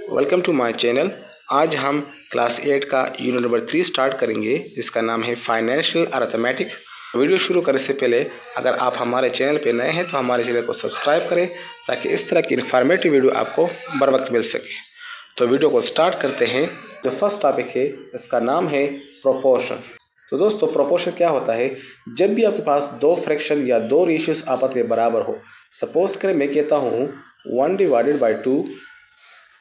Welcome to my channel. आज हम class 8 का यूनिट नंबर 3 स्टार्ट करेंगे, जिसका नाम है फाइनेंशियल अर्थमेटिक। वीडियो शुरू करने से पहले अगर आप हमारे चैनल पर नए हैं तो हमारे चैनल को सब्सक्राइब करें, ताकि इस तरह की इन्फॉर्मेटिव वीडियो आपको बर वक्त मिल सके। तो वीडियो को स्टार्ट करते हैं। जो फर्स्ट टॉपिक है, इसका नाम है प्रोपोर्शन। तो दोस्तों, प्रोपोर्शन क्या होता है? जब भी आपके पास दो फ्रैक्शन या दो रेशियोज आपस में बराबर हो। सपोज करें मैं कहता हूँ 1/2,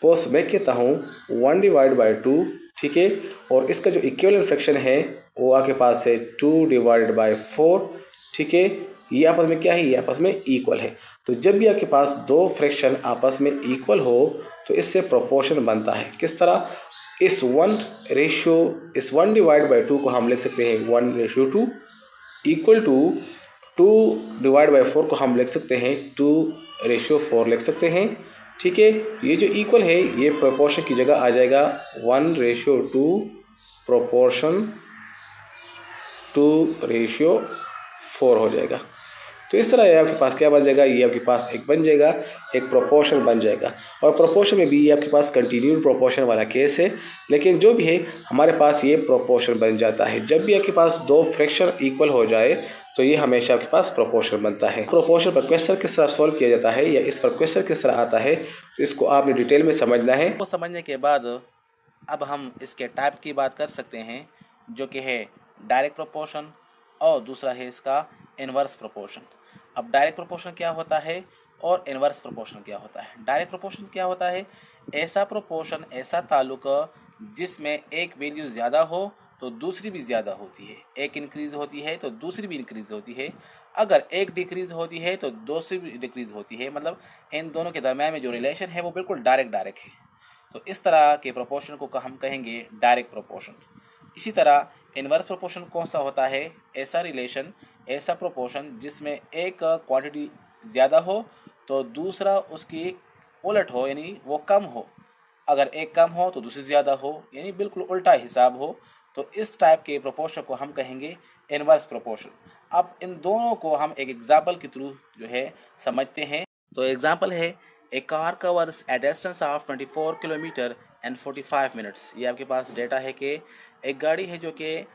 सपोज मैं कहता हूँ 1/2, ठीक है। और इसका जो इक्विवेलेंट फ्रैक्शन है वो आपके पास है 2/4, ठीक है। ये आपस में क्या है? ये आपस में इक्वल है। तो जब भी आपके पास दो फ्रैक्शन आपस में इक्वल हो तो इससे प्रोपोर्शन बनता है। किस तरह? इस 1/2 को हम लिख सकते हैं 1/2, इक्वल टू 2/4 को हम लिख सकते हैं 2/4 लिख सकते हैं, ठीक है। ये जो इक्वल है ये प्रोपोर्शन की जगह आ जाएगा 1/2 प्रोपोर्शन 2/4 हो जाएगा। तो इस तरह ये आपके पास क्या बन जाएगा? ये आपके पास एक बन जाएगा, एक प्रोपोर्शन बन जाएगा। और प्रोपोर्शन में भी ये आपके पास कंटिन्यूड प्रोपोर्शन वाला केस है, लेकिन जो भी है हमारे पास ये प्रोपोर्शन बन जाता है। जब भी आपके पास दो फ्रैक्शन इक्वल हो जाए तो ये हमेशा आपके पास प्रोपोर्शन बनता है। प्रोपोर्शन पर क्वेश्चन किस तरह सॉल्व किया जाता है या इस पर क्वेश्चन किस तरह आता है, तो इसको आपने डिटेल में समझना है। को समझने के बाद अब हम इसके टाइप की बात कर सकते हैं, जो कि है डायरेक्ट प्रोपोर्शन और दूसरा है इसका इनवर्स प्रोपोर्शन। अब डायरेक्ट प्रोपोर्शन क्या होता है और इनवर्स प्रोपोर्शन क्या होता है? डायरेक्ट प्रोपोर्शन क्या होता है? ऐसा प्रोपोर्शन, ऐसा ताल्लुक जिसमें एक वैल्यू ज़्यादा हो तो दूसरी भी ज़्यादा होती है, एक इंक्रीज़ होती है तो दूसरी भी इंक्रीज़ होती है, अगर एक डिक्रीज़ होती है तो दूसरी भी डिक्रीज़ होती है। मतलब इन दोनों के दरम्यान में जो रिलेशन है वो बिल्कुल डायरेक्ट है। तो इस तरह के प्रोपोर्शन को हम कहेंगे डायरेक्ट प्रोपोर्शन। इसी तरह इनवर्स प्रोपोर्शन कौन सा होता है? ऐसा रिलेशन, ऐसा प्रोपोर्शन जिसमें एक क्वांटिटी ज़्यादा हो तो दूसरा उसकी उलट हो, यानी वो कम हो। अगर एक कम हो तो दूसरी ज़्यादा हो, यानी बिल्कुल उल्टा हिसाब हो। तो इस टाइप के प्रोपोर्शन को हम कहेंगे इनवर्स प्रोपोर्शन। अब इन दोनों को हम एक एग्जाम्पल के थ्रू जो है समझते हैं। तो एग्जाम्पल है, a car covers a distance of 24 kilometre and 45 minutes. ये आपके पास डेटा है कि एक गाड़ी है जो कि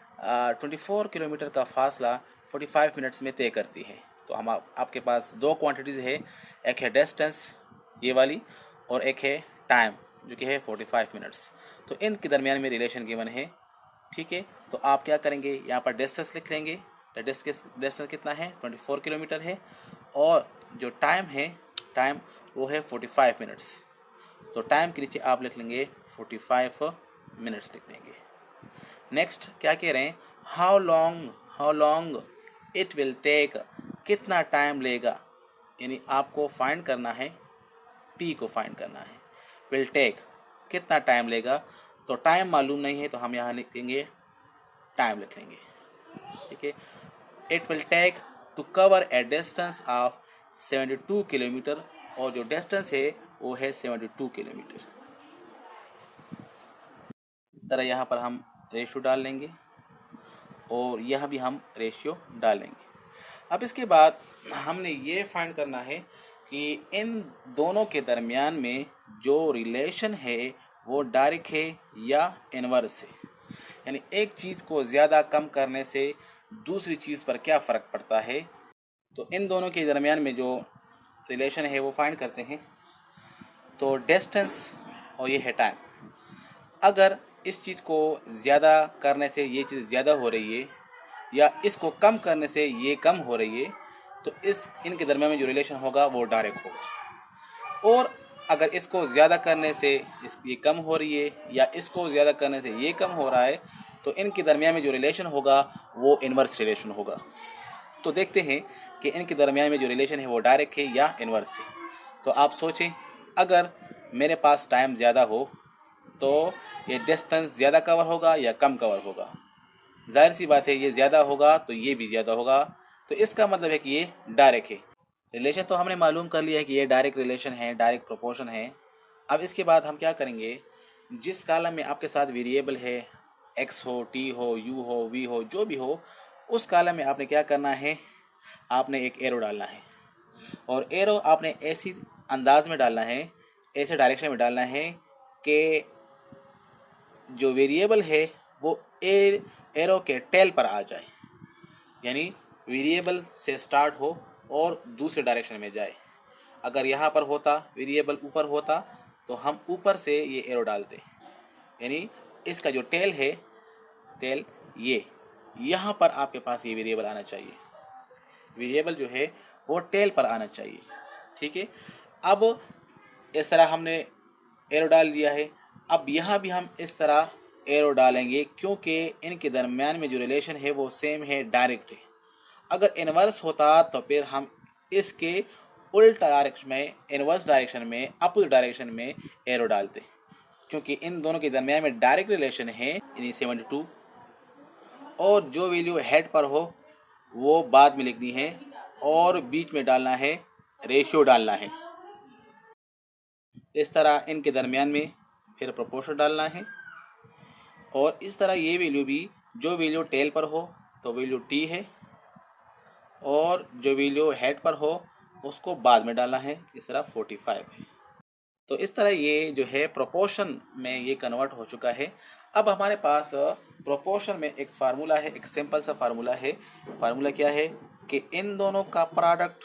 24 किलोमीटर का फासला 45 मिनट्स में तय करती है। तो हम आपके पास दो क्वांटिटीज़ है, एक है डिस्टेंस ये वाली और एक है टाइम जो कि है 45 मिनट्स। तो इनके दरमियान में रिलेशन गिवन है, ठीक है। तो आप क्या करेंगे, यहाँ पर डिस्टेंस लिख लेंगे। तो डिस्टेंस कितना है? 24 किलोमीटर है। और जो टाइम है, टाइम वो है 45 मिनट्स। तो टाइम के नीचे आप लिख लेंगे 45 मिनट्स लिख लेंगे। नेक्स्ट क्या कह रहे हैं? How long it will take, कितना टाइम लेगा। यानी आपको फाइंड करना है, टी को फाइंड करना है। विल टेक कितना टाइम लेगा, तो टाइम मालूम नहीं है तो हम यहाँ लिखेंगे टाइम लिख लेंगे, ठीक है। It will take to cover a distance of 72 kilometre, और जो डिस्टेंस है वो है 72 किलोमीटर। इस तरह यहाँ पर हम रेशियो डाल लेंगे और यहाँ भी हम रेशियो डालेंगे। अब इसके बाद हमने ये फाइंड करना है कि इन दोनों के दरमियान में जो रिलेशन है वो डायरेक्ट है या इनवर्स है। यानी एक चीज़ को ज़्यादा कम करने से दूसरी चीज़ पर क्या फ़र्क पड़ता है। तो इन दोनों के दरमियान में जो रिलेशन है वो फाइंड करते हैं। तो डिस्टेंस और ये है टाइम, अगर इस चीज़ को ज़्यादा करने से ये चीज़ ज़्यादा हो रही है या इसको कम करने से ये कम हो रही है, तो इनके दरम्यान में जो रिलेशन होगा वो डायरेक्ट होगा। और अगर इसको ज़्यादा करने से ये कम हो रही है या इसको ज़्यादा करने से ये कम हो रहा है, तो इनके दरम्यान में जो रिलेशन होगा वो इनवर्स रिलेशन होगा। तो देखते हैं कि इनके दरम्यान में जो रिलेशन है वो डायरेक्ट है या इनवर्स है। तो आप सोचें, अगर मेरे पास टाइम ज़्यादा हो तो ये डिस्टेंस ज़्यादा कवर होगा या कम कवर होगा? जाहिर सी बात है ये ज़्यादा होगा तो ये भी ज़्यादा होगा। तो इसका मतलब है कि ये डायरेक्ट है। रिलेशन तो हमने मालूम कर लिया है कि ये डायरेक्ट रिलेशन है, डायरेक्ट प्रोपोर्शन है। अब इसके बाद हम क्या करेंगे, जिस कॉलम में आपके साथ वेरिएबल है, एक्स हो, टी हो, यू हो, वी हो, जो भी हो, उस कॉलम में आपने क्या करना है, आपने एक एरो डालना है। और एरो आपने ऐसी अंदाज में डालना है, ऐसे डायरेक्शन में डालना है कि जो वेरिएबल है वो एरो के टेल पर आ जाए, यानी वेरिएबल से स्टार्ट हो और दूसरे डायरेक्शन में जाए। अगर यहाँ पर होता वेरिएबल ऊपर होता तो हम ऊपर से ये एरो डालते, यानी इसका जो टेल है, टेल ये यहाँ पर आपके पास ये वेरिएबल आना चाहिए, वेरिएबल जो है वो टेल पर आना चाहिए। ठीक है, अब इस तरह हमने एरो डाल दिया है। अब यहाँ भी हम इस तरह एरो डालेंगे क्योंकि इनके दरम्यान में जो रिलेशन है वो सेम है, डायरेक्ट है। अगर इन्वर्स होता तो फिर हम इसके उल्टा डायरेक्शन में, इन्वर्स डायरेक्शन में, अपोजिट डायरेक्शन में एरो डालते, क्योंकि इन दोनों के दरम्यान में डायरेक्ट रिलेशन है यानी 72, और जो वैल्यू हेड पर हो वो बाद में लिखनी है और बीच में डालना है, रेशियो डालना है। इस तरह इनके दरमियान में फिर प्रोपोर्शन डालना है, और इस तरह ये वैल्यू भी, जो वैल्यू टेल पर हो तो वैल्यू टी है, और जो वैल्यू हेड पर हो उसको बाद में डालना है, इस तरह 45 है। तो इस तरह ये जो है प्रोपोर्शन में ये कन्वर्ट हो चुका है। अब हमारे पास प्रोपोर्शन में एक फार्मूला है, एक सिंपल सा फार्मूला है। फार्मूला क्या है कि इन दोनों का प्रोडक्ट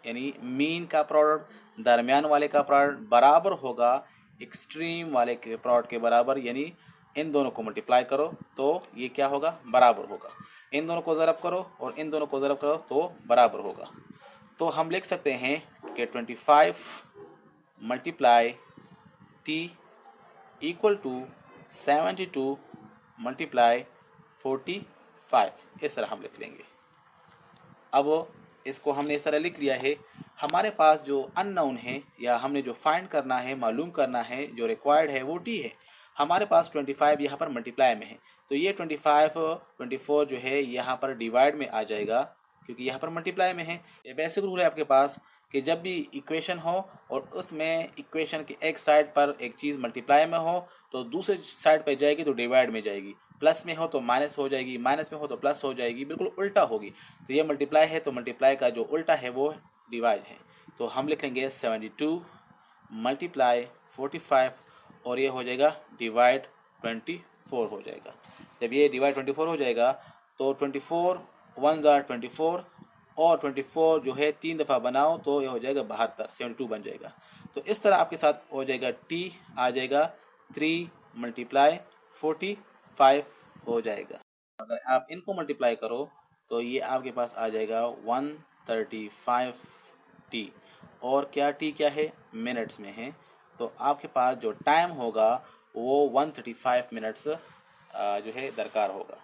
यानी मीन का प्रोडक्ट दरमियान वाले का प्रोडक्ट बराबर होगा एक्सट्रीम वाले के प्रोडक्ट के बराबर, यानी इन दोनों को मल्टीप्लाई करो तो ये क्या होगा, बराबर होगा। इन दोनों को ज़रब करो और इन दोनों को ज़रब करो तो बराबर होगा। तो हम लिख सकते हैं कि 25 multiply T equal to 72 multiply 45, इस तरह हम लिख लेंगे। अब इसको हमने इस तरह लिख लिया है। हमारे पास जो अननोन है या हमने जो फाइंड करना है, मालूम करना है, जो रिक्वायर्ड है वो टी है। हमारे पास 25 यहाँ पर मल्टीप्लाई में है, तो ये 24 जो है यहाँ पर डिवाइड में आ जाएगा क्योंकि यहाँ पर मल्टीप्लाई में है। ये बेसिक रूल है आपके पास कि जब भी इक्वेशन हो और उसमें इक्वेशन के एक साइड पर एक चीज़ मल्टीप्लाई में हो तो दूसरे साइड पर जाएगी तो डिवाइड में जाएगी, प्लस में हो तो माइनस हो जाएगी, माइनस में हो तो प्लस हो जाएगी, बिल्कुल उल्टा होगी। तो ये मल्टीप्लाई है तो मल्टीप्लाई का जो उल्टा है वो डिवाइड है। तो हम लिखेंगे 72 मल्टीप्लाई 45 और ये हो जाएगा डिवाइड 24 हो जाएगा। जब ये डिवाइड 24 हो जाएगा तो 24 1 ज़ा 24 और 24 जो है 3 दफ़ा बनाओ तो ये हो जाएगा 72, 72 बन जाएगा। तो इस तरह आपके साथ हो जाएगा टी आ जाएगा 3 मल्टीप्लाई 45 हो जाएगा। अगर आप इनको मल्टीप्लाई करो तो ये आपके पास आ जाएगा 135 टी, और क्या टी क्या है, मिनट्स में है। तो आपके पास जो टाइम होगा वो 135 मिनट्स जो है दरकार होगा।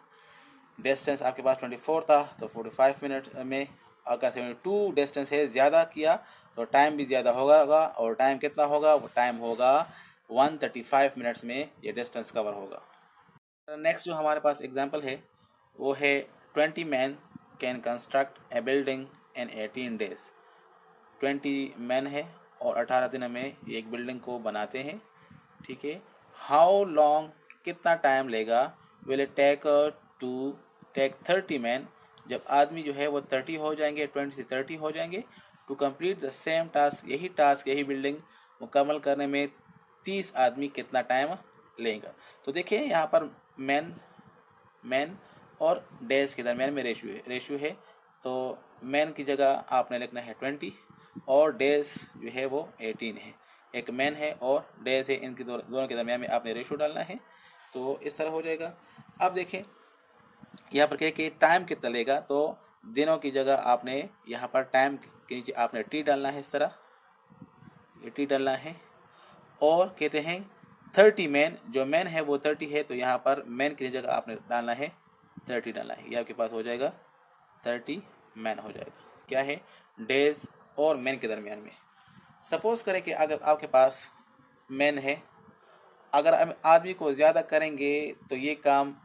डिस्टेंस आपके पास 24 था तो 45 मिनट में, अगर 72 डिस्टेंस है ज़्यादा किया तो टाइम भी ज़्यादा होगा, और टाइम कितना होगा, वो टाइम होगा 135 मिनट्स में ये डिस्टेंस कवर होगा। नेक्स्ट जो हमारे पास एग्जांपल है वो है 20 man can construct A building in 18 days. 20 man है और 18 दिन में एक बिल्डिंग को बनाते हैं। ठीक है, हाउ लॉन्ग, कितना टाइम लेगा, will it take to take 30 man, जब आदमी जो है वो 30 हो जाएंगे, 20 से 30 हो जाएंगे, to complete the same task, यही बिल्डिंग मुकम्मल करने में 30 आदमी कितना टाइम लेगा। तो देखिए यहाँ पर मैन और डेज के दरमियान में रेशियो है। तो मैन की जगह आपने लिखना है 20 और डेज जो है वो 18 है। एक मैन है और डेज है, इनके दोनों के दरमियान में आपने रेशियो डालना है। तो इस तरह हो जाएगा। अब देखें यहाँ पर क्या कि टाइम कितना लेगा, तो दिनों की जगह आपने यहाँ पर टाइम के नीचे आपने टी डालना है, इस तरह ये टी डालना है। और कहते हैं 30 मैन, जो मैन है वो 30 है तो यहाँ पर मैन की जगह आपने डालना है 30 डालना है। ये आपके पास हो जाएगा 30 मैन हो जाएगा। क्या है, डेज और मैन के दरमियान में। सपोज करें कि अगर आपके पास मैन है, अगर हम आदमी को ज़्यादा करेंगे तो ये काम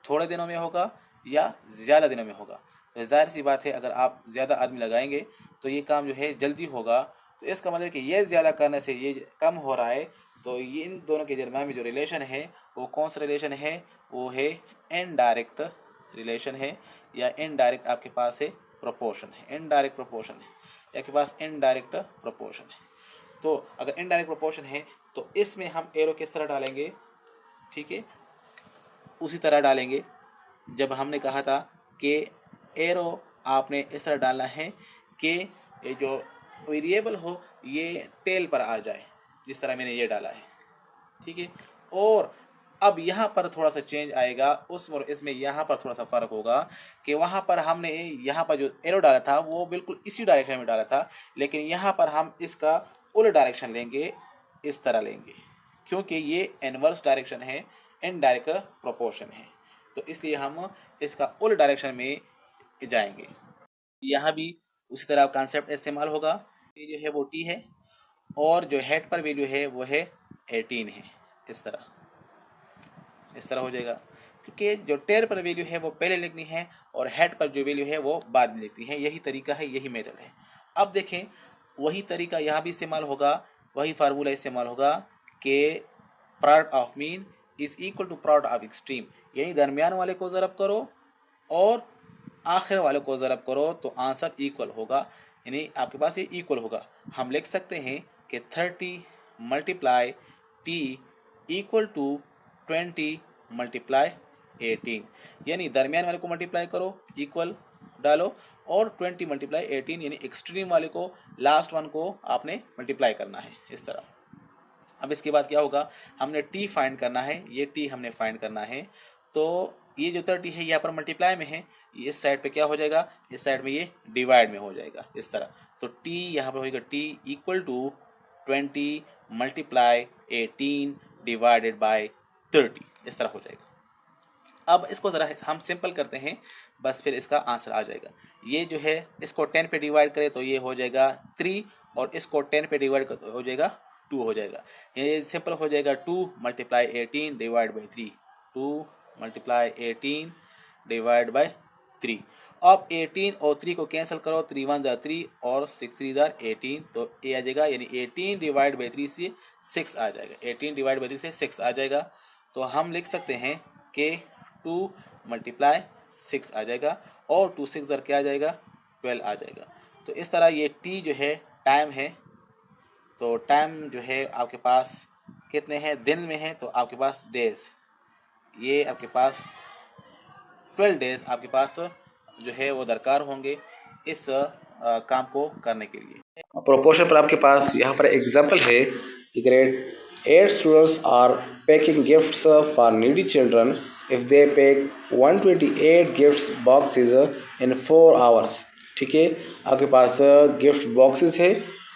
थोड़े दिनों में होगा या ज़्यादा दिनों में होगा। तो जाहिर सी बात है अगर आप ज़्यादा आदमी लगाएंगे तो ये काम जो है जल्दी होगा। तो इसका मतलब कि ये ज़्यादा करने से ये कम हो रहा है, तो ये इन दोनों के दरमियान में जो रिलेशन है वो कौन सा रिलेशन है, वो है इनडायरेक्ट रिलेशन है, या इनडायरेक्ट आपके पास है प्रोपोर्शन है, इनडायरेक्ट प्रोपोर्शन है, आपके पास इनडायरेक्ट प्रोपोर्शन है। तो अगर इनडायरेक्ट प्रोपोर्शन है तो इसमें हम एरो किस तरह डालेंगे, ठीक है, उसी तरह डालेंगे जब हमने कहा था कि एरो आपने इस तरह डालना है कि ये जो वेरिएबल हो ये टेल पर आ जाए, जिस तरह मैंने ये डाला है, ठीक है। और अब यहाँ पर थोड़ा सा चेंज आएगा, उस और इसमें यहाँ पर थोड़ा सा फ़र्क होगा कि वहाँ पर हमने यहाँ पर जो एरो डाला था वो बिल्कुल इसी डायरेक्शन में डाला था, लेकिन यहाँ पर हम इसका उल्टा डायरेक्शन लेंगे, इस तरह लेंगे, क्योंकि ये इनवर्स डायरेक्शन है, इनडायरेक्ट प्रोपोर्शन है, तो इसलिए हम इसका उल्टा डायरेक्शन में जाएंगे। यहाँ भी उसी तरह कॉन्सेप्ट इस्तेमाल होगा। ये जो है वो टी है और जो हेड पर वैल्यू है वो है 18 है, इस तरह हो जाएगा, क्योंकि जो टेल पर वैल्यू है वो पहले लिखनी है और हेड पर जो वैल्यू है वो बाद में लिखनी है। यही तरीका है, यही मेथड है। अब देखें वही तरीका यहाँ भी इस्तेमाल होगा, वही फार्मूला इस्तेमाल होगा कि product of mean is equal to product of extreme, यानी दरमियान वाले को ज़रब करो और आखिर वाले को ज़रब करो तो आंसर इक्वल होगा, यानी आपके पास ये इक्वल होगा। हम लिख सकते हैं कि 30 multiply T equal to 20 multiply 18, यानी दरमियान वाले को मल्टीप्लाई करो, इक्वल डालो, और 20 मल्टीप्लाई 18 यानी एक्सट्रीम वाले को, लास्ट वन को आपने मल्टीप्लाई करना है, इस तरह। अब इसके बाद क्या होगा, हमने टी फाइंड करना है, ये टी हमने फाइंड करना है, तो ये जो 30 है यहाँ पर मल्टीप्लाई में है, इस साइड पे क्या हो जाएगा, इस साइड में ये डिवाइड में हो जाएगा, इस तरह। तो टी यहाँ पर होगा T equal to 20 multiply 18 divided by 30, इस तरह हो जाएगा। अब इसको ज़रा हम सिंपल करते हैं, बस फिर इसका आंसर आ जाएगा। ये जो है इसको 10 पे डिवाइड करें तो ये हो जाएगा 3, और इसको 10 पे डिवाइड कर तो हो जाएगा 2 हो जाएगा। ये सिंपल हो जाएगा 2 multiply 18 divide by 3, 2 multiply 18 divide by 3। अब 18 और 3 को कैंसिल करो, 3 1 जार 3 और 6 3 जार 18, तो ये आ जाएगा, यानी 18 डिवाइड बाई 3 से 6 आ जाएगा, 18 डिवाइड बाई 3 से 6 आ जाएगा। तो हम लिख सकते हैं कि 2 मल्टीप्लाई 6 आ जाएगा, और 2 6 जार क्या आ जाएगा, 12 आ जाएगा। तो इस तरह ये टी जो है टाइम है, तो टाइम जो है आपके पास कितने हैं, दिन में है, तो आपके पास डेज, ये आपके पास 12 डेज आपके पास जो है वो दरकार होंगे इस काम को करने के लिए। प्रोपोर्शन पर आपके पास यहाँ पर एग्जाम्पल है कि grade 8 students are packing gifts for needy children if they pack 128 gifts boxes in 4 hours. ठीक है, आपके पास गिफ्ट बॉक्सेस है,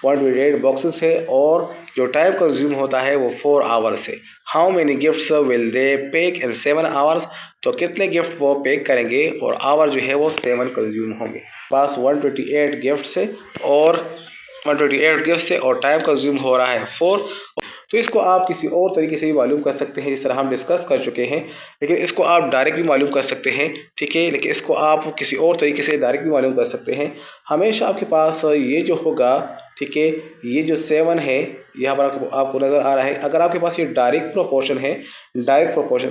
128 बॉक्सेस है, और जो टाइम कंज्यूम होता है वो 4 आवर्स है। How many gifts will they pack in 7 hours, तो कितने गिफ्ट वो पैक करेंगे और आवर जो है वो 7 कंज्यूम होंगे। पास 128 गिफ्ट्स है और 128 गिफ्ट से और टाइम कंज्यूम हो रहा है 4। तो इसको आप किसी और तरीके से भी मालूम कर सकते हैं, जिस तरह हम डिस्कस कर चुके हैं, लेकिन इसको आप डायरेक्ट भी मालूम कर सकते हैं। ठीक है, लेकिन इसको आप किसी और तरीके से डायरेक्ट भी मालूम कर सकते हैं। हमेशा आपके पास ये जो होगा, ठीक है, ये जो 7 है यहाँ पर आपको नज़र आ रहा है, अगर आपके पास ये डायरेक्ट प्रोपोर्शन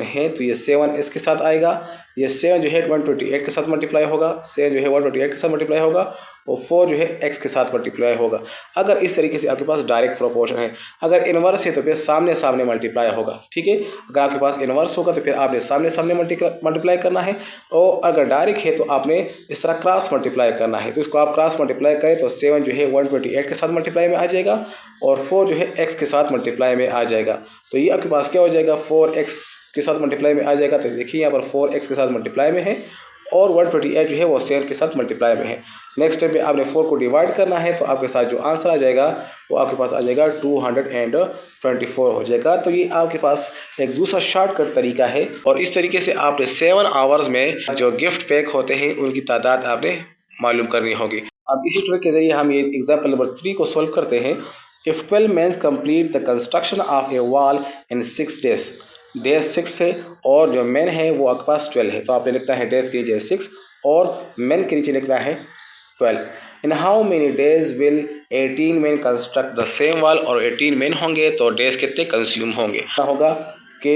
है तो ये 7 इसके साथ आएगा, ये 7 जो है 128 के साथ मल्टीप्लाई होगा, 7 जो है 128 के साथ मल्टीप्लाई होगा, और 4 जो है x के साथ मल्टीप्लाई होगा। अगर इस तरीके से आपके पास डायरेक्ट प्रोपोर्शन है, अगर इन्वर्स है तो फिर सामने सामने मल्टीप्लाई होगा। ठीक है, अगर आपके पास इन्वर्स होगा तो फिर आपने सामने सामने मल्टीप्लाई करना है, और अगर डायरेक्ट है तो आपने इस तरह क्रॉस मल्टीप्लाई करना है। तो इसको आप क्रॉस मल्टीप्लाई करें तो 7 जो है 128 के साथ मल्टीप्लाई में आ जाएगा, और 4 जो है x के साथ मल्टीप्लाई में आ जाएगा। तो ये आपके पास क्या हो जाएगा, 4x के साथ मल्टीप्लाई में आ जाएगा। तो देखिए यहाँ पर 4x के साथ मल्टीप्लाई में है, और 128 जो है वो 7 के साथ मल्टीप्लाई में है। नेक्स्ट स्टेप में आपने 4 को डिवाइड करना है, तो आपके साथ जो आंसर आ जाएगा वो आपके पास आ जाएगा 224 हो जाएगा। तो ये आपके पास एक दूसरा शॉर्टकट तरीका है, और इस तरीके से आपने 7 आवर्स में जो गिफ्ट पैक होते हैं उनकी तादाद आपने मालूम करनी होगी। अब इसी ट्रिक के जरिए हम ये एग्जाम्पल नंबर 3 को सॉल्व करते हैं। If 12 men complete the construction of A wall in 6 days, days 6 है और जो मेन है वो आपके पास 12 है, तो आपने लिखना है डेज के नीचे 6 और मेन के नीचे लिखना है 12। In how many days will 18 men construct the same wall, और 18 men होंगे तो डेज कितने कंज्यूम होंगे। होगा कि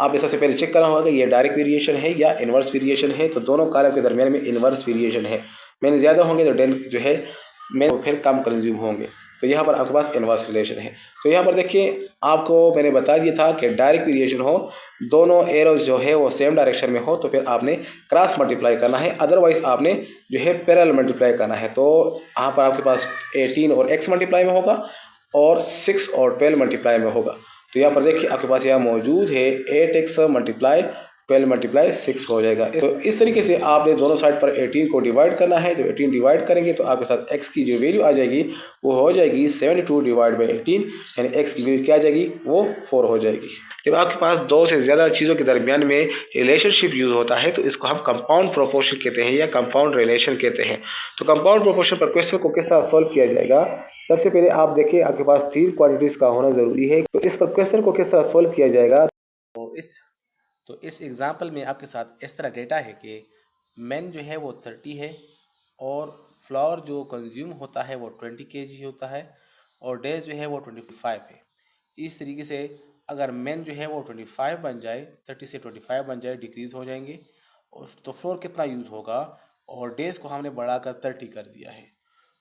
आप इस सबसे पहले चेक करना होगा कि ये डायरेक्ट वेरिएशन है या इन्वर्स वेरिएशन है, तो दोनों कॉलम के दरमियान में इन्वर्स वेरिएशन है। मेन ज़्यादा होंगे तो डेन जो है मेन फिर कम कंज्यूम होंगे। तो यहाँ पर आपके पास इन्वर्स रिलेशन है। तो यहाँ पर देखिए आपको मैंने बता दिया था कि डायरेक्ट वेरिएशन हो, दोनों एरोज जो है वो सेम डायरेक्शन में हो, तो फिर आपने क्रॉस मल्टीप्लाई करना है, अदरवाइज आपने जो है पैरेलल मल्टीप्लाई करना है। तो यहाँ पर आपके पास 18 और x मल्टीप्लाई में होगा और 6 और 12 मल्टीप्लाई में होगा। तो यहाँ पर देखिए आपके पास यहाँ मौजूद है 8x मल्टीप्लाई 12 मल्टीप्लाई 6 हो जाएगा। तो इस तरीके से आपने दोनों साइड पर 18 को डिवाइड करना है। तो 18 डिवाइड करेंगे तो आपके साथ x की जो वैल्यू आ जाएगी वो हो जाएगी 72 डिवाइड बाई 18, यानी x की वैल्यू क्या आ जाएगी, वो 4 हो जाएगी। जब आपके पास दो से ज़्यादा चीज़ों के दरमियान में रिलेशनशिप यूज़ होता है तो इसको हम कंपाउंड प्रोपोर्शन कहते हैं या कंपाउंड रिलेशन कहते हैं। तो कंपाउंड प्रोपोर्शन पर क्वेश्चन को किस तरह सॉल्व किया जाएगा, सबसे पहले आप देखिए आपके पास 3 क्वांटिटीज़ का होना ज़रूरी है। तो इस पर क्वेश्चन को किस तरह सॉल्व किया जाएगा, तो इस एग्ज़ाम्पल में आपके साथ इस तरह डेटा है कि मेन जो है वो 30 है और फ्लावर जो कंज्यूम होता है वो 20 kg होता है और डेज जो है वो 25 है। इस तरीके से अगर मेन जो है वो 25 बन जाए, 30 से 25 बन जाए, डिक्रीज़ हो जाएंगे, और तो फ्लोर कितना यूज़ होगा, और डेज़ को हमने बढ़ाकर 30 कर दिया है।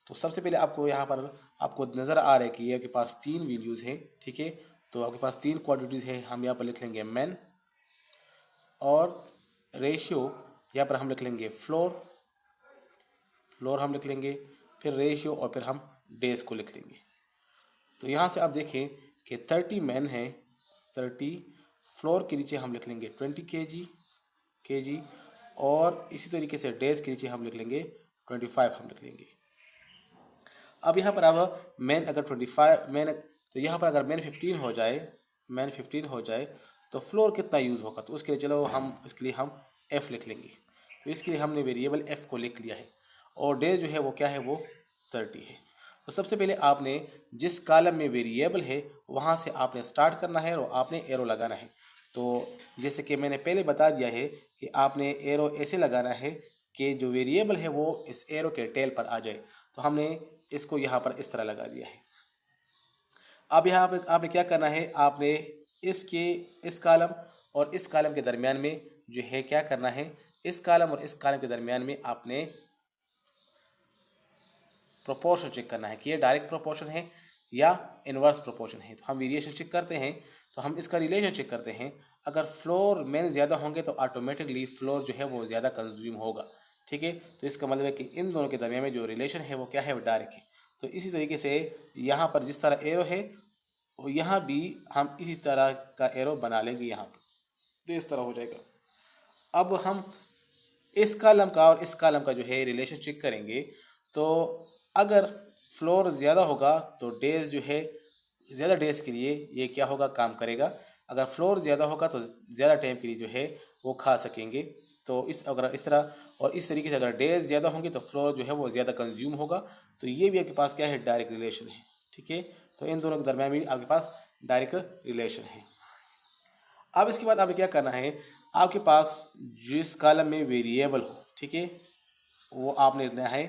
तो सबसे पहले आपको यहाँ पर आपको नज़र आ रहा है कि ये आपके पास 3 वैल्यूज़ हैं, ठीक है। तो आपके पास 3 क्वांटिटीज़ हैं, हम यहाँ पर लिख लेंगे मेन और रेशियो, यहाँ पर हम लिख लेंगे फ्लोर हम लिख लेंगे, फिर रेशियो और फिर हम डेज को लिख लेंगे। तो यहाँ से आप देखें कि 30 मैन है, 30 फ्लोर के नीचे हम लिख लेंगे 20 kg और इसी तरीके से डेज के नीचे हम लिख लेंगे 25 हम लिख लेंगे। अब यहाँ पर अब मैन अगर 25 मैन, तो यहाँ पर अगर मैन 15 हो जाए तो फ्लोर कितना यूज़ होगा, तो उसके लिए चलो हम इसके लिए हम f लिख लेंगे। तो इसके लिए हमने वेरिएबल f को लिख लिया है और डे जो है वो क्या है, वो 30 है। तो सबसे पहले आपने जिस कॉलम में वेरिएबल है वहाँ से आपने स्टार्ट करना है और आपने एरो लगाना है। तो जैसे कि मैंने पहले बता दिया है कि आपने एरो ऐसे लगाना है कि जो वेरिएबल है वो इस एरो के टेल पर आ जाए। तो हमने इसको यहाँ पर इस तरह लगा दिया है। अब यहाँ पर आपने क्या करना है, आपने इस कॉलम और इस कॉलम के दरमियान में जो है क्या करना है, इस कॉलम और इस कॉलम के दरमियान में आपने प्रोपोर्शन चेक करना है कि ये डायरेक्ट प्रोपोर्शन है या इनवर्स प्रोपोर्शन है। तो हम वेरिएशन चेक करते हैं, तो हम इसका रिलेशन चेक करते हैं। अगर फ्लोर मेन ज़्यादा होंगे तो ऑटोमेटिकली फ्लोर जो है वो ज़्यादा कंज्यूम होगा, ठीक है। तो इसका मतलब है कि इन दोनों के दरमियान में जो रिलेशन है वो क्या है, वो डायरेक्ट है। तो इसी तरीके से यहाँ पर जिस तरह एरो है और यहाँ भी हम इसी तरह का एरो बना लेंगे यहाँ पर, तो इस तरह हो जाएगा। अब हम इस कॉलम का और इस कॉलम का जो है रिलेशन चेक करेंगे। तो अगर फ्लोर ज़्यादा होगा तो डेज जो है ज़्यादा डेज के लिए ये क्या होगा, काम करेगा। अगर फ्लोर ज़्यादा होगा तो ज़्यादा टाइम के लिए जो है वो खा सकेंगे। तो अगर इस तरह और इस तरीके से अगर डेज ज़्यादा होंगे तो फ्लोर जो है वो ज़्यादा कंज्यूम होगा। तो ये भी आपके पास क्या है, डायरेक्ट रिलेशन है, ठीक है। तो इन दोनों के दरम्यान भी आपके पास डायरेक्ट रिलेशन है। अब इसके बाद आपको क्या करना है, आपके पास जिस कॉलम में वेरिएबल हो, ठीक है, वो आपने लिखना है,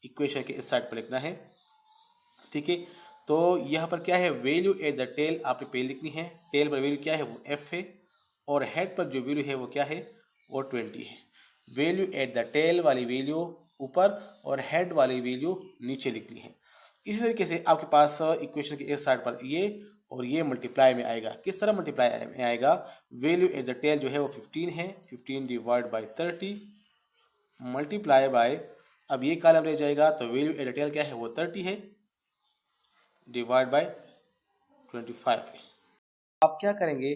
इक्वेशन के इस साइड पर लिखना है, ठीक है। तो यहाँ पर क्या है, वैल्यू एट द टेल आपने पहले लिखनी है। टेल पर वैल्यू क्या है, वो f है और हेड पर जो वैल्यू है वो क्या है, वो 20 है। वैल्यू एट द टेल वाली वैल्यू ऊपर और हेड वाली वैल्यू नीचे लिखनी है। इसी तरीके से आपके पास इक्वेशन के इस साइड पर ये और ये मल्टीप्लाई में आएगा। किस तरह मल्टीप्लाई में आएगा, वैल्यू एट द टेल जो है वो 15 है, 15 डिवाइड बाई 30 मल्टीप्लाई बाय, अब ये कॉलम रह जाएगा तो वैल्यू एट द टेल क्या है, वो 30 है डिवाइड बाय 25 है। अब क्या करेंगे,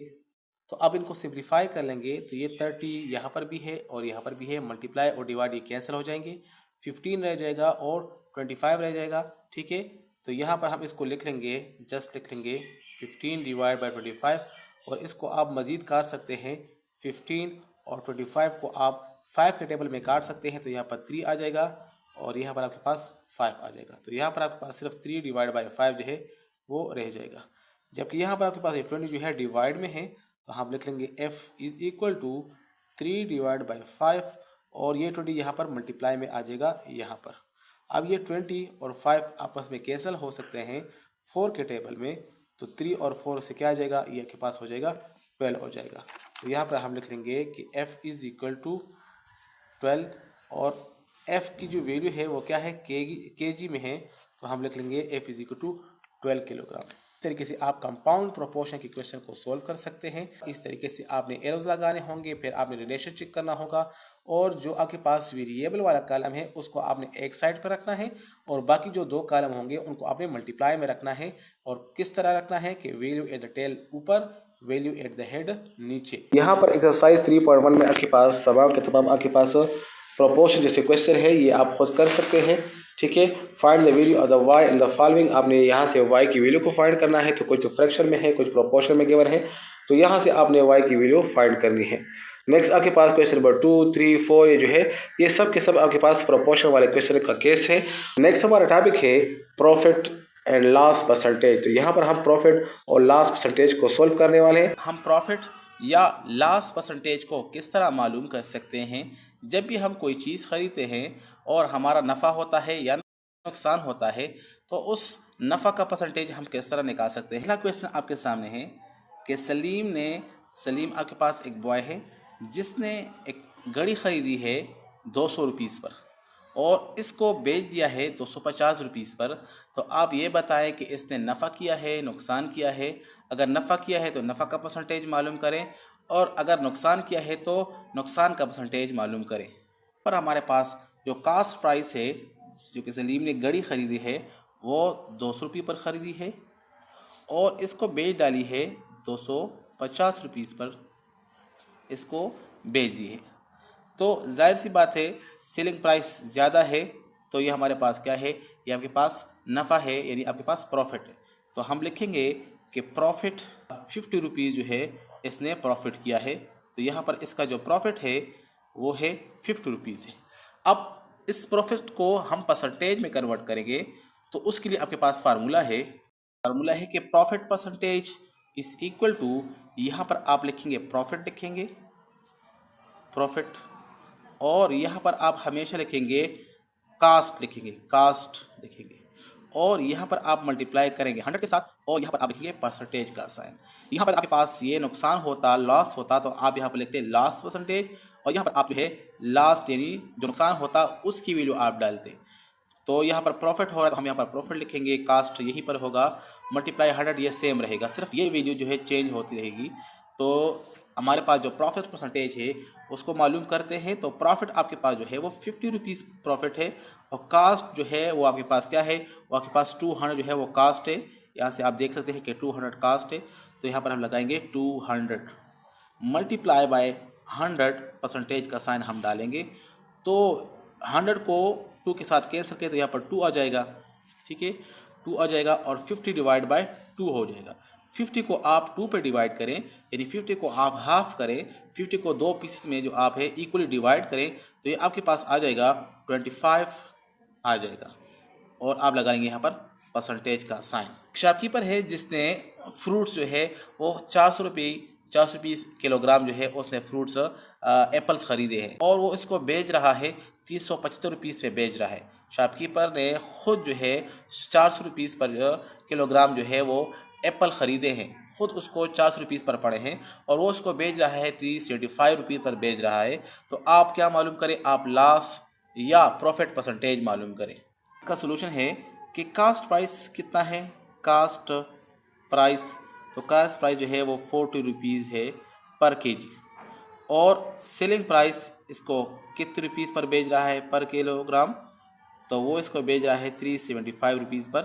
तो अब इनको सिंप्लीफाई कर लेंगे। तो ये 30 यहाँ पर भी है और यहाँ पर भी है, मल्टीप्लाई और डिवाइड ये कैंसिल हो जाएंगे, 15 रह जाएगा और 25 रह जाएगा, ठीक है। तो यहाँ पर हम इसको लिख लेंगे, जस्ट लिख लेंगे 15 डिवाइड बाई 25 और इसको आप मज़ीद काट सकते हैं। 15 और 25 को आप 5 के टेबल में काट सकते हैं, तो यहाँ पर 3 आ जाएगा और यहाँ पर आपके पास 5 आ जाएगा। तो यहाँ पर आपके पास सिर्फ 3 डिवाइड बाई 5 जो है वो रह जाएगा। जबकि यहाँ पर आपके पास 20 जो है डिवाइड में है, तो हम लिख लेंगे f is equal to 3 divide by 5 और ये 20 यहाँ पर मल्टीप्लाई में आ जाएगा यहाँ पर। अब ये 20 और 5 आपस में कैंसिल हो सकते हैं 4 के टेबल में, तो 3 और 4 से क्या आ जाएगा, ये आपके पास हो जाएगा 12 हो जाएगा। तो यहाँ पर हम लिख लेंगे कि f इज इक्वल टू 12 और f की जो वैल्यू है वो क्या है, kg में है, तो हम लिख लेंगे F is equal to 12 kilogram. इस तरीके से आप कंपाउंड प्रोपोर्शन के क्वेश्चन को सोल्व कर सकते हैं। इस तरीके से आपने एरोज लगाने होंगे, फिर आपने रिलेशन चेक करना होगा, और जो आपके पास वेरिएबल वाला कॉलम है उसको आपने एक साइड पर रखना है, और बाकी जो दो कॉलम होंगे उनको आपने मल्टीप्लाई में रखना है। और किस तरह रखना है कि वैल्यू एट द टेल ऊपर, वैल्यू एट द हेड नीचे। यहाँ पर एक्सरसाइज 3.1 में आपके पास तमाम के तमाम आपके पास प्रोपोर्शन जैसे क्वेश्चन है, ये आप खुद कर सकते हैं। ठीक है, find the value of the Y in the following. आपने यहाँ से वाई की वैल्यू को फाइंड करना है, तो कुछ फ्रैक्शन में है, कुछ प्रोपोर्शन में गिवन है, तो यहाँ से आपने वाई की वैल्यू फाइंड करनी है। नेक्स्ट आपके पास क्वेश्चन नंबर 2, 3, 4 ये जो है ये सब के सब आपके पास प्रोपोर्शन वाले क्वेश्चन का केस है। नेक्स्ट हमारा टॉपिक है प्रॉफिट एंड लॉस परसेंटेज। तो यहाँ पर हम प्रॉफिट और लॉस परसेंटेज को सोल्व करने वाले हैं। हम प्रॉफिट या लॉस परसेंटेज को किस तरह मालूम कर सकते हैं? जब भी हम कोई चीज़ खरीदते हैं और हमारा नफ़ा होता है या नुकसान होता है, तो उस नफ़ा का परसेंटेज हम किस तरह निकाल सकते हैं? पहला क्वेश्चन आपके सामने है कि सलीम आपके पास एक बॉय है जिसने एक घड़ी ख़रीदी है 200 रुपीज़ पर, और इसको बेच दिया है 250 रुपीज़ पर। तो आप ये बताएं कि इसने नफ़ा किया है, नुकसान किया है। अगर नफ़ा किया है तो नफ़ा का परसेंटेज मालूम करें, और अगर नुकसान किया है तो नुकसान का परसेंटेज मालूम करें। पर हमारे पास जो कास्ट प्राइस है, जो कि सलीम ने घड़ी ख़रीदी है, वो 200 रुपये पर ख़रीदी है, और इसको बेच डाली है 250 रुपीज़ पर, इसको बेच दी है। तो जाहिर सी बात है सेलिंग प्राइस ज़्यादा है, तो ये हमारे पास क्या है? ये आपके पास नफ़ा है, यानी आपके पास प्रॉफिट है। तो हम लिखेंगे कि प्रॉफिट 50 रुपीज़ जो है इसने प्रॉफिट किया है, तो यहाँ पर इसका जो प्रॉफिट है वो है 50 रुपीज़ है। अब इस प्रॉफिट को हम परसेंटेज में कन्वर्ट करेंगे, तो उसके लिए आपके पास फार्मूला है कि profit percentage is equal to, यहाँ पर आप लिखेंगे प्रॉफिट, और यहाँ पर आप हमेशा लिखेंगे कास्ट लिखेंगे, और यहाँ पर आप मल्टीप्लाई करेंगे 100 के साथ, और यहाँ पर आप लिखेंगे परसेंटेज का साइन। यहाँ पर आपके पास ये नुकसान होता, लॉस होता, तो आप यहाँ पर लिखते हैं लॉस परसेंटेज, और यहाँ पर आप जो है लास्ट यानी जो नुकसान होता उसकी वैल्यू आप डालते। तो यहाँ पर प्रॉफिट हो रहा है तो हम यहाँ पर प्रॉफिट लिखेंगे, कास्ट यहीं पर होगा, मल्टीप्लाई 100 ये सेम रहेगा, सिर्फ ये वैल्यू जो है चेंज होती रहेगी। तो हमारे पास जो प्रॉफिट परसेंटेज है उसको मालूम करते हैं। तो प्रॉफिट आपके पास जो है वो 50 रुपीज़ प्रॉफिट है, और कास्ट जो है वो आपके पास क्या है? वो आपके पास 200 जो है वो कास्ट है। यहाँ से आप देख सकते हैं कि 200 कास्ट है, तो यहाँ पर हम लगाएंगे 200 मल्टीप्लाई बाय 100, परसेंटेज का साइन हम डालेंगे। तो 100 को 2 के साथ कैंसिल करें तो यहाँ पर 2 आ जाएगा। ठीक है, 2 आ जाएगा, और 50 डिवाइड बाय 2 हो जाएगा। 50 को आप 2 पे डिवाइड करें, यानी 50 को आप हाफ करें, 50 को 2 पीसेस में जो आप है इक्वली डिवाइड करें, तो ये आपके पास आ जाएगा 25 आ जाएगा, और आप लगाएंगे यहाँ पर परसेंटेज का साइन। शॉपकीपर है जिसने फ्रूट्स जो है वो 400 रुपये किलोग्राम जो है उसने फ्रूट्स एप्पल्स ख़रीदे हैं, और वो इसको बेच रहा है 375 रुपीज़ पे बेच रहा है। शॉपकीपर ने ख़ुद जो है 400 रुपीज़ पर किलोग्राम जो है वो एप्पल ख़रीदे हैं, ख़ुद उसको 400 रुपीज़ पर पड़े हैं, और वो उसको बेच रहा है 375 रुपये पर बेच रहा है। तो आप क्या मालूम करें? आप लॉस या प्रॉफिट परसेंटेज मालूम करें। इसका सोल्यूशन है कि कास्ट प्राइस कितना है? कास्ट प्राइस, तो कास्ट प्राइस जो है वो 40 रुपीज़ है पर केजी, और सेलिंग प्राइस इसको कितने रुपीज़ पर बेच रहा है पर किलोग्राम? तो वो इसको बेच रहा है 375 रुपीज़ पर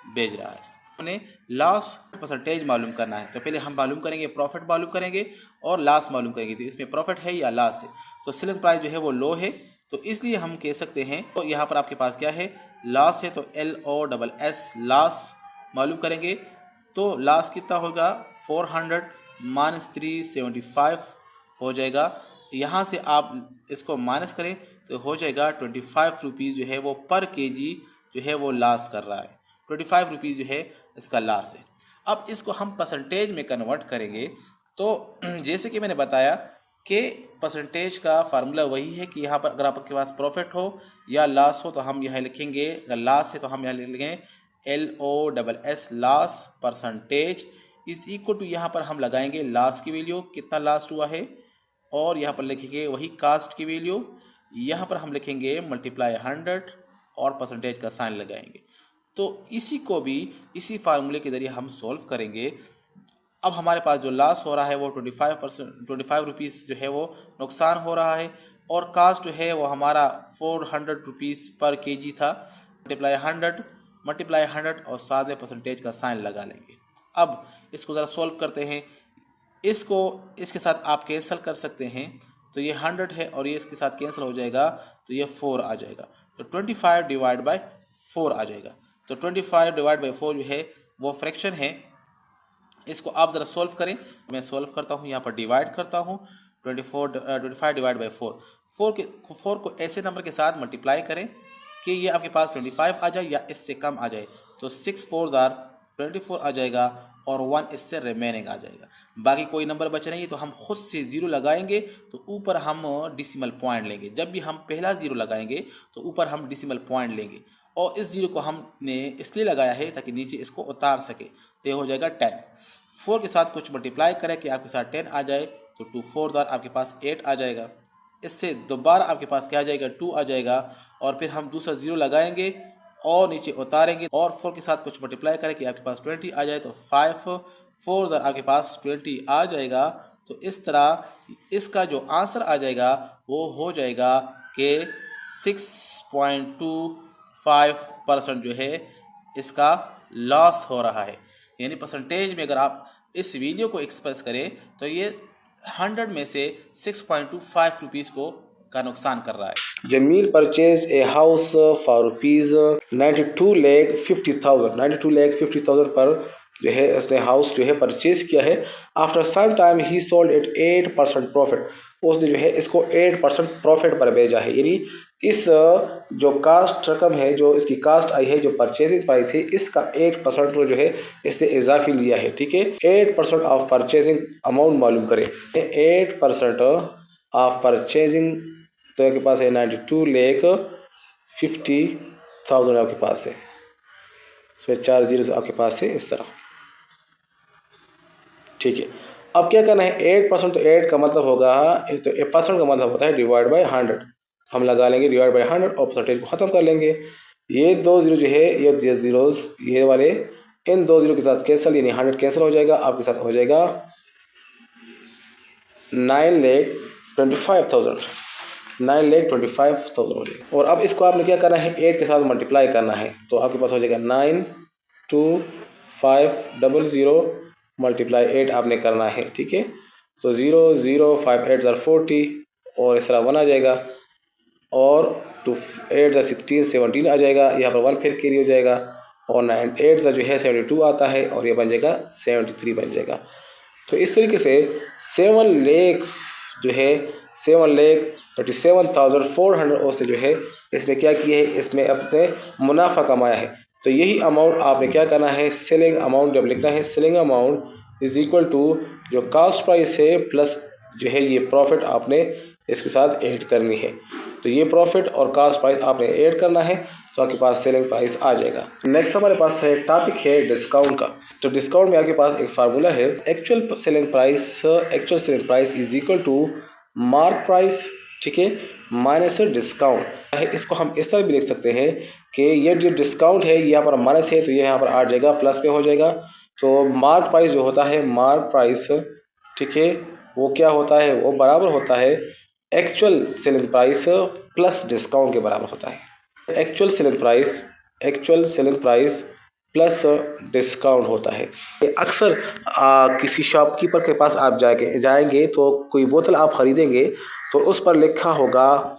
बेच रहा है। हमें लॉस परसेंटेज मालूम करना है, तो पहले हम मालूम करेंगे प्रॉफिट मालूम करेंगे और लॉस मालूम करेंगे। तो इसमें प्रॉफिट है या लॉस है? तो सेलिंग प्राइस जो है वो लो है, तो इसलिए हम कह सकते हैं, तो यहाँ पर आपके पास क्या है? लॉस है, तो LOSS लॉस मालूम करेंगे। तो लॉस कितना होगा? 400 माइनस 375 हो जाएगा। यहाँ से आप इसको माइनस करें तो हो जाएगा 25 रुपीज़ जो है वो पर केजी जो है वो लॉस कर रहा है। 25 रुपीज़ जो है इसका लॉस है। अब इसको हम परसेंटेज में कन्वर्ट करेंगे, तो जैसे कि मैंने बताया कि परसेंटेज का फार्मूला वही है कि यहाँ पर अगर आपके पास प्रॉफिट हो या लॉस हो तो हम यहाँ लिखेंगे, अगर लॉस है तो हम यहाँ लिखेंगे LOSS loss percentage is equal to, यहाँ पर हम लगाएंगे लॉस की वैल्यू कितना लॉस हुआ है, और यहाँ पर लिखेंगे वही कास्ट की वैल्यू, यहाँ पर हम लिखेंगे मल्टीप्लाई 100 और परसेंटेज का साइन लगाएंगे। तो इसी को भी इसी फार्मूले के ज़रिए हम सॉल्व करेंगे। अब हमारे पास जो लॉस हो रहा है वो 25 रुपीज़ जो है वो नुकसान हो रहा है, और कास्ट जो है वो हमारा 400 रुपीज़ पर केजी था। मल्टीप्लाई 100 और साथ में परसेंटेज का साइन लगा लेंगे। अब इसको ज़रा सॉल्व करते हैं। इसको इसके साथ आप कैंसिल कर सकते हैं, तो ये 100 है और ये इसके साथ कैंसिल हो जाएगा, तो ये 4 आ जाएगा। तो 25 डिवाइड बाय 4 आ जाएगा। तो 25 डिवाइड बाय 4 जो है वो फ्रैक्शन है। इसको आप ज़रा सॉल्व करें। मैं सॉल्व करता हूँ, यहाँ पर डिवाइड करता हूँ। 25 डिवाइड बाई 4 को ऐसे नंबर के साथ मल्टीप्लाई करें कि ये आपके पास 25 आ जाए या इससे कम आ जाए। तो 6 4 24 आ जाएगा और 1 इससे रिमेनिंग आ जाएगा। बाकी कोई नंबर बचे नहीं, तो हम खुद से ज़ीरो लगाएंगे तो ऊपर हम डिसिमल पॉइंट लेंगे। जब भी हम पहला ज़ीरो लगाएंगे तो ऊपर हम डिसिमल पॉइंट लेंगे, और इस ज़ीरो को हमने इसलिए लगाया है ताकि नीचे इसको उतार सके। तो ये हो जाएगा 10। 4 के साथ कुछ मल्टीप्लाई करें कि आपके साथ 10 आ जाए, तो 2 4 आपके पास 8 आ जाएगा। इससे दोबारा आपके पास क्या आ जाएगा, 2 आ जाएगा, और फिर हम दूसरा ज़ीरो लगाएंगे और नीचे उतारेंगे, और 4 के साथ कुछ मल्टीप्लाई करें कि आपके पास 20 आ जाए, तो 5 4 आपके पास 20 आ जाएगा। तो इस तरह इसका जो आंसर आ जाएगा वो हो जाएगा कि 6.25% जो है इसका लॉस हो रहा है। यानी परसेंटेज में अगर आप इस वीडियो को एक्सप्रेस करें तो ये 100 में से 6.25 रुपीज़ का नुकसान कर रहा है। Jameel purchase a house for rupees 92,50,000 पर जो है उसने हाउस जो है परचेज किया है। आफ्टर सम टाइम ही सोल्ड एट 8% प्रॉफिट। उसने जो है इसको 8% प्रॉफिट पर बेचा है। यानी इस जो कास्ट रकम है, जो इसकी कास्ट आई है, जो परचेजिंग प्राइस है, इसका 8% जो है इससे इजाफी लिया है। ठीक है, 8% ऑफ परचेजिंग अमाउंट मालूम करें। 8% ऑफ परचेजिंग तो आपके पास है 92,50,000 आपके पास है। इसमें 4 जीरो आपके पास है इस तरह। ठीक है, अब क्या करना है, 8%, तो 8 का मतलब होगा, तो 8% का मतलब होता है डिवाइड बाय 100। हम लगा लेंगे डिवाइड बाय 100 और परसेंटेज को ख़त्म कर लेंगे। ये 2 जीरो जो है, ये जीरोज़ ये वाले इन 2 जीरो के साथ कैंसिल, यानी 100 कैंसिल हो जाएगा। आपके साथ हो जाएगा 9,25,000 हो जाएगा। और अब इसको आपने क्या करना है, 8 के साथ मल्टीप्लाई करना है। तो आपके पास हो जाएगा 92500 मल्टीप्लाई 8 आपने करना है। ठीक है, तो 0 0 5 8 40 और इस तरह 1 आ जाएगा, और 2 8 16 17 आ जाएगा। यहाँ पर 1 फिर कैरी हो जाएगा, और 9 8 जो है 72 आता है, और ये बन जाएगा 73 बन जाएगा। तो इस तरीके से 7 लाख जो है 7,37,400 से जो है इसने क्या किया है, इसमें अपने मुनाफा कमाया है। तो यही अमाउंट आपने क्या करना है, सेलिंग अमाउंट जब लिखना है, selling amount is equal to जो कास्ट प्राइस है प्लस जो है ये प्रॉफिट आपने इसके साथ ऐड करनी है। तो ये प्रॉफिट और कास्ट प्राइस आपने ऐड करना है, तो आपके पास सेलिंग प्राइस आ जाएगा। नेक्स्ट हमारे पास है टॉपिक है डिस्काउंट का। तो डिस्काउंट में आपके पास एक फार्मूला है, actual selling price is equal to mark price, ठीक है, माइनस डिस्काउंट है। इसको हम इस तरह भी लिख सकते हैं कि ये जो डिस्काउंट है यहाँ पर माइनस है, तो ये यहाँ पर आ जाएगा प्लस पे हो जाएगा। तो मार्क प्राइस जो होता है, मार्क प्राइस, ठीक है, वो क्या होता है, वो बराबर होता है actual selling price plus discount के बराबर होता है। Actual selling price plus discount होता है। अक्सर किसी शॉपकीपर के पास आप जाएंगे तो कोई बोतल आप ख़रीदेंगे तो उस पर लिखा होगा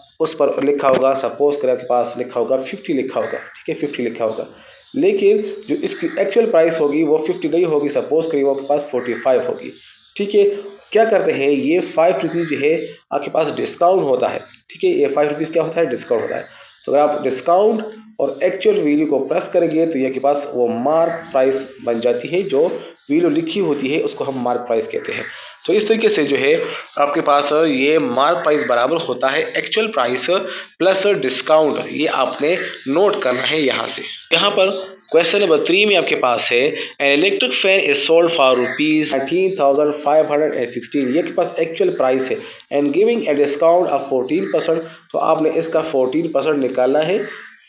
सपोज करें आपके पास लिखा होगा 50 लिखा होगा, ठीक है, 50 लिखा होगा, लेकिन जो इसकी एक्चुअल प्राइस होगी वो 50 नहीं होगी, सपोज करिए वो आपके पास 45 होगी। ठीक है, क्या करते हैं, ये 5 रुपीज़ जो है आपके पास डिस्काउंट होता है। ठीक है, ये 5 रुपीज़ क्या होता है, डिस्काउंट होता है। तो अगर आप डिस्काउंट और एक्चुअल वैल्यू को प्लस करेंगे तो ये के पास वो मार्क प्राइस बन जाती है। जो वैल्यू लिखी होती है उसको हम मार्क प्राइस कहते हैं। तो इस तरीके से जो है आपके पास ये मार्क प्राइस बराबर होता है एक्चुअल प्राइस प्लस डिस्काउंट। ये आपने नोट करना है यहाँ से। यहाँ पर क्वेश्चन नंबर 3 में आपके पास है an electric fan is sold for ₹19,516। ये के पास एक्चुअल प्राइस है and giving a discount of 14%। तो आपने इसका 14% निकालना है।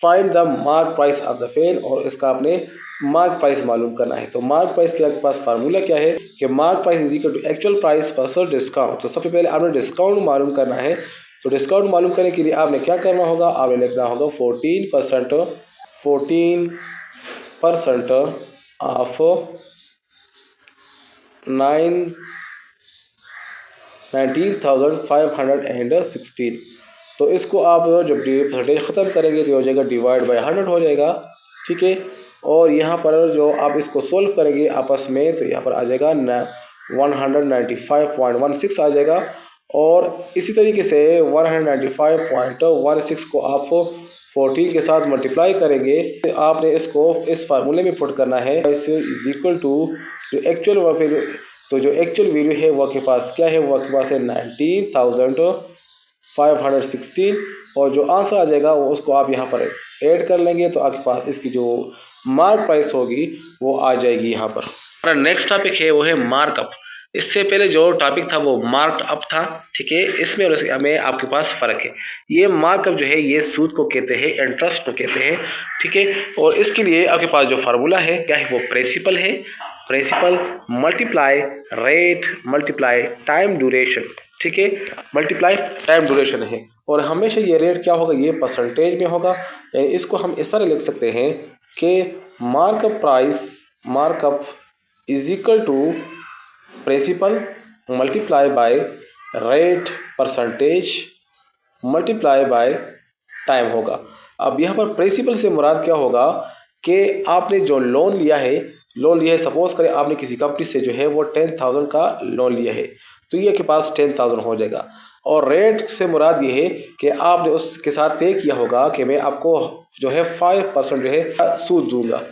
Find the mark price of the pen, और इसका आपने मार्क प्राइस मालूम करना है। तो मार्क प्राइस के आपके पास फार्मूला क्या है कि mark price is equal to actual price plus discount. तो सबसे पहले आपने डिस्काउंट मालूम करना है। तो डिस्काउंट मालूम करने के लिए आपने क्या करना होगा, आपने लिखना होगा 14% ऑफ 19,516। तो इसको आप जब परसेंटेज ख़त्म करेंगे तो हो जाएगा डिवाइड बाय 100 हो जाएगा, ठीक है। और यहाँ पर जो आप इसको सोल्व करेंगे आपस में, तो यहाँ पर आ जाएगा 195.16 आ जाएगा। और इसी तरीके से 195.16 को आप 14 के साथ मल्टीप्लाई करेंगे। तो आपने इसको इस फार्मूले में पुट करना है, इज इक्वल टू जो एक्चुअल वैल्यू, तो जो एक्चुअल वैल्यू है वो के पास क्या है, वो के पास है 19,516, और जो आंसर आ जाएगा वो उसको आप यहाँ पर ऐड कर लेंगे तो आपके पास इसकी जो मार्क प्राइस होगी वो आ जाएगी यहाँ पर। हमारा नेक्स्ट टॉपिक है वो है मार्कअप। इससे पहले जो टॉपिक था वो मार्क अप था, ठीक है। इसमें और इसमें आपके पास फ़र्क है। ये मार्कअप जो है ये सूद को कहते हैं, इंटरेस्ट को कहते हैं, ठीक है। और इसके लिए आपके पास जो फार्मूला है क्या है, वो प्रिंसिपल है। Principal multiply rate multiply time duration, ठीक है, मल्टीप्लाई टाइम ड्यूरेशन है। और हमेशा ये रेट क्या होगा, ये परसेंटेज में होगा। इसको हम इस तरह लिख सकते हैं कि markup is equal to principal multiply by rate percentage multiply by time होगा। अब यहाँ पर प्रिंसिपल से मुराद क्या होगा कि आपने जो लोन लिया है, सपोज करें आपने किसी कंपनी से जो है वो 10,000 का लोन लिया है, तो ये के पास 10,000 हो जाएगा। और रेट से मुराद ये है कि आपने उसके साथ तय किया होगा कि मैं आपको जो है 5% जो है सूद दूंगा,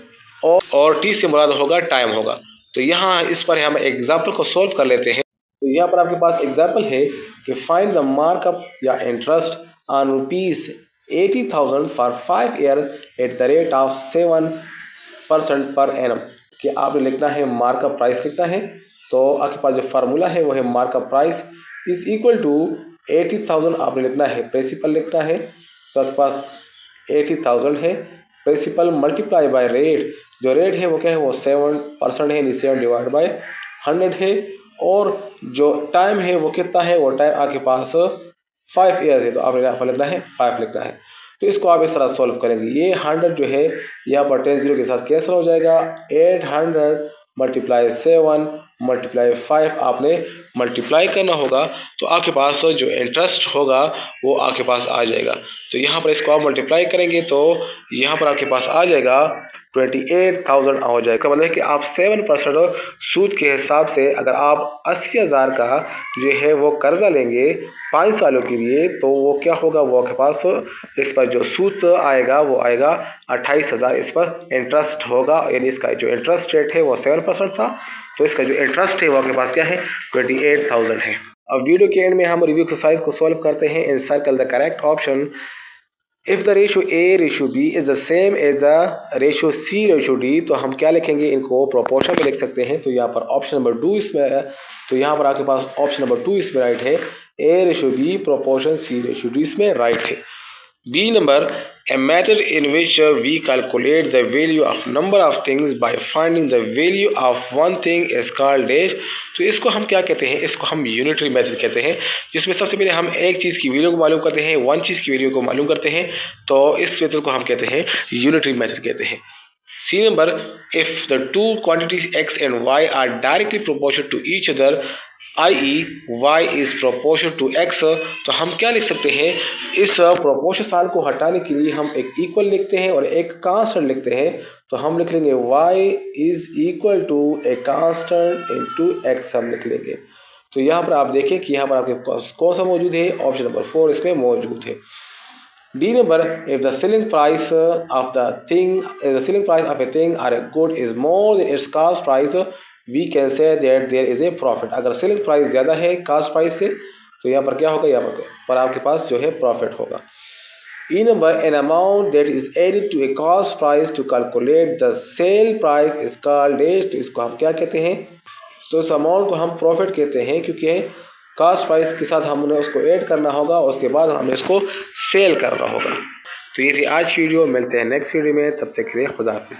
और टी से मुराद होगा टाइम होगा। तो यहाँ इस पर हम एग्जाम्पल को सॉल्व कर लेते हैं। तो यहाँ पर आपके पास एग्जाम्पल है कि फाइंड द मार्कअप या interest on ₹80,000 for 5 year at the rate of 7% per annum. कि आपने लिखना है मार्कअप प्राइस लिखना है। तो आपके पास जो फार्मूला है वो है markup price is equal to 80,000 आपने लिखना है, प्रिंसिपल लिखना है। तो आपके पास 80,000 है, प्रिंसिपल मल्टीप्लाई बाय रेट, जो रेट है वो क्या है, वो 7% है, 7 डिवाइड बाय 100 है। और जो टाइम है वो कितना है, वो टाइम आपके पास 5 ईयर्स है, तो आपने यहाँ पर लिखना है 5 लिखना है। तो इसको आप इस तरह सॉल्व करेंगे। ये 100 जो है यहाँ पर 10 0 के साथ कैंसिल हो जाएगा। 800 मल्टीप्लाई 7 मल्टीप्लाई 5 आपने मल्टीप्लाई करना होगा, तो आपके पास जो इंटरेस्ट होगा वो आपके पास आ जाएगा। तो यहाँ पर इसको आप मल्टीप्लाई करेंगे तो यहाँ पर आपके पास आ जाएगा 28,000 हो जाएगा। मतलब है कि आप 7% सूद के हिसाब से अगर आप 80,000 का जो है वो कर्जा लेंगे 5 सालों के लिए, तो वो क्या होगा, वो आपके पास इस पर जो सूद आएगा वो आएगा 28,000, इस पर इंटरेस्ट होगा। यानी इसका जो इंटरेस्ट रेट है वो 7% था, तो इसका जो इंटरेस्ट है वो आपके पास क्या है, 28,000 है। अब वीडियो के एंड में हम रिव्यू एक्सरसाइज को सॉल्व करते हैं। Encircle the correct option if the ratio A ratio B is the same as the ratio C ratio D. तो हम क्या लिखेंगे, इनको प्रोपोर्शन में लिख सकते हैं। तो यहाँ पर ऑप्शन नंबर 2 इसमें है, तो यहाँ पर आपके पास ऑप्शन नंबर 2 इसमें राइट है। A ratio B proportion C ratio D इसमें राइट है। B number a method in which we calculate the value of number of things by finding the value of one thing is called dash. तो इसको हम क्या कहते हैं, इसको हम यूनिटरी मेथड कहते हैं, जिसमें सबसे पहले हम एक चीज़ की वैल्यू को मालूम करते हैं, वन चीज़ की वैल्यू को मालूम करते हैं। तो इस मेथड को हम कहते हैं यूनिटरी मेथड कहते हैं। C number if the two quantities x and y are directly proportional to each other i.e. y is proportional to x। तो हम क्या लिख सकते हैं, इस प्रोपोर्शन साइन को हटाने के लिए हम एक इक्वल लिखते हैं और एक कांस्टेंट लिखते हैं। तो हम लिख लेंगे y is equal to a constant into x हम लिख लेंगे। तो यहाँ पर आप देखें कि यहाँ पर आपके पास कौन सा मौजूद है, ऑप्शन नंबर 4 इसमें मौजूद है। D number if the selling price of a thing are a good is more than its cost price we can say that there is a profit. अगर सेलिंग प्राइस ज़्यादा है कास्ट प्राइस से, तो यहाँ पर क्या होगा, यहाँ पर आपके पास जो है प्रॉफिट होगा। A number an amount that is added to a cost price to calculate the sell price is called dash. तो इसको हम क्या कहते हैं, तो इस अमाउंट को हम प्रॉफिट कहते हैं, क्योंकि कास्ट प्राइस के साथ हमने उसको ऐड करना होगा और उसके बाद हमें इसको सेल करना होगा। तो ये थी आज की वीडियो, मिलते हैं नेक्स्ट वीडियो में, तब तक के लिए खुदा हाफिज़।